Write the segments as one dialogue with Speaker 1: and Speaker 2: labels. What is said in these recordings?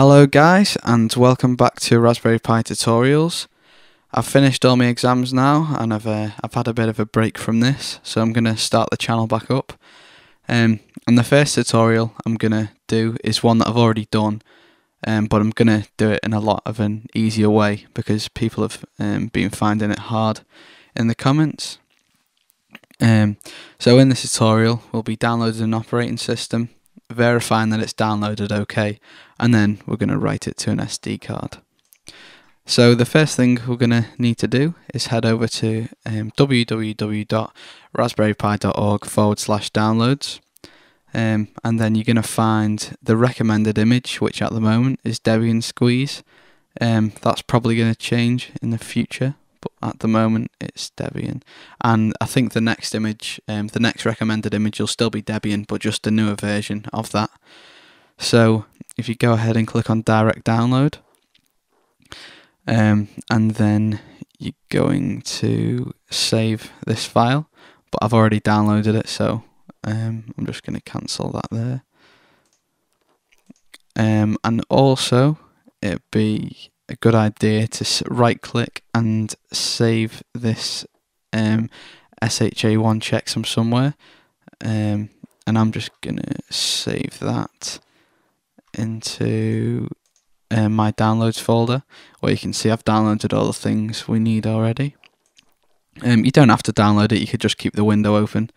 Speaker 1: Hello guys and welcome back to Raspberry Pi Tutorials. I've finished all my exams now and I've had a bit of a break from this, so I'm going to start the channel back up. And the first tutorial I'm going to do is one that I've already done, but I'm going to do it in a lot of an easier way because people have been finding it hard in the comments. So in this tutorial we'll be downloading an operating system, verifying that it's downloaded okay, and then we're going to write it to an SD card. So the first thing we're going to need to do is head over to www.raspberrypi.org/downloads, and then you're going to find the recommended image, which at the moment is Debian Squeeze. That's probably going to change in the future, but at the moment it's Debian. And I think the next image, the next recommended image will still be Debian, but just a newer version of that. So if you go ahead and click on direct download, and then you're going to save this file, but I've already downloaded it, so I'm just going to cancel that there. And also it'd be a good idea to right click and save this SHA1 checksum somewhere, and I'm just going to save that into my downloads folder, where you can see I've downloaded all the things we need already. You don't have to download it, you could just keep the window open,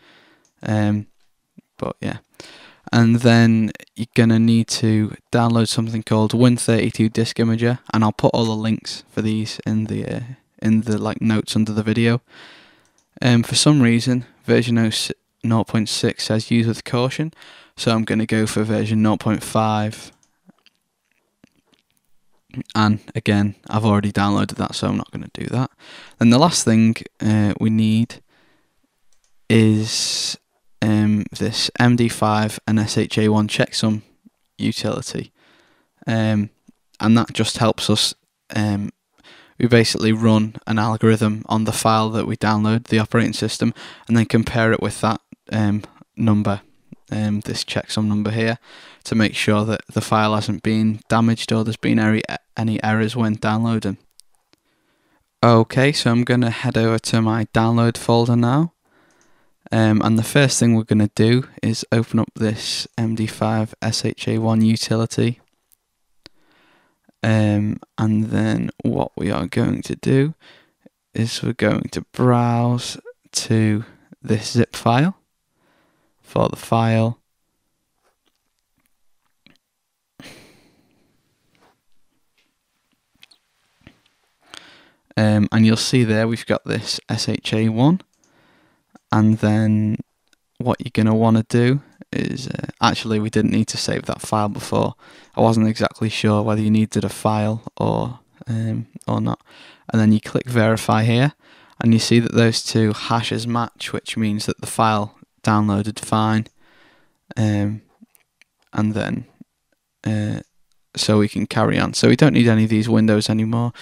Speaker 1: but yeah. And then you're gonna need to download something called Win32 Disk Imager, and I'll put all the links for these in the notes under the video. For some reason version 0.6 says use with caution, so I'm going to go for version 0.5, and again I've already downloaded that, so I'm not going to do that. Then the last thing we need is this MD5 and SHA1 checksum utility, and that just helps us. We basically run an algorithm on the file that we download, the operating system, and then compare it with that number, this checksum number here, to make sure that the file hasn't been damaged or there's been any errors when downloading. Okay, so I'm going to head over to my download folder now, and the first thing we're going to do is open up this MD5 SHA1 utility. And then what we are going to do is we're going to browse to this zip file for the file, and you'll see there we've got this SHA1, and then what you're going to want to do is, actually we didn't need to save that file before. I wasn't exactly sure whether you needed a file or not. And then you click verify here, and you see that those two hashes match, which means that the file downloaded fine. And then so we can carry on. So we don't need any of these windows anymore.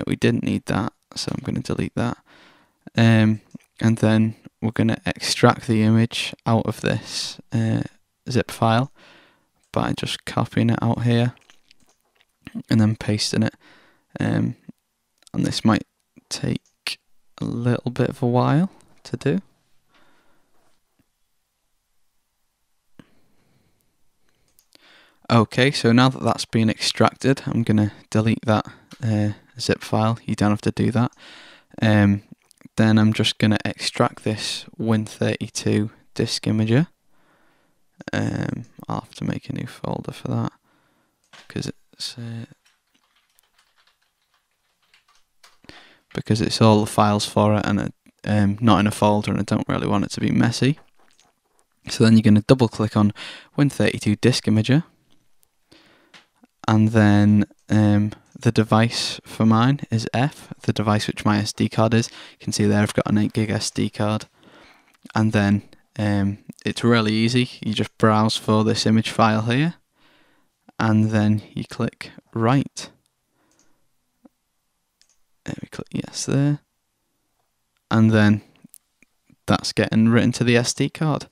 Speaker 1: We didn't need that, so I'm going to delete that. And then we're going to extract the image out of this zip file by just copying it out here and then pasting it, and this might take a little bit of a while to do. Okay, so now that that's been extracted, I'm going to delete that zip file. You don't have to do that. Then I'm just going to extract this Win32 Disk Imager. I'll have to make a new folder for that because it's all the files for it, and not in a folder, and I don't really want it to be messy. So then you're going to double click on Win32 Disk Imager, and then the device for mine is F, the device which my SD card is. You can see there I've got an 8GB SD card, and then it's really easy. You just browse for this image file here, and then you click write. We click yes there, and then that's getting written to the SD card.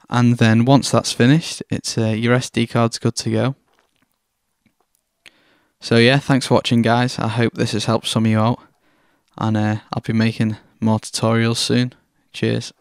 Speaker 1: And then once that's finished, it's your SD card's good to go. So yeah, thanks for watching, guys. I hope this has helped some of you out, and I'll be making more tutorials soon. Cheers.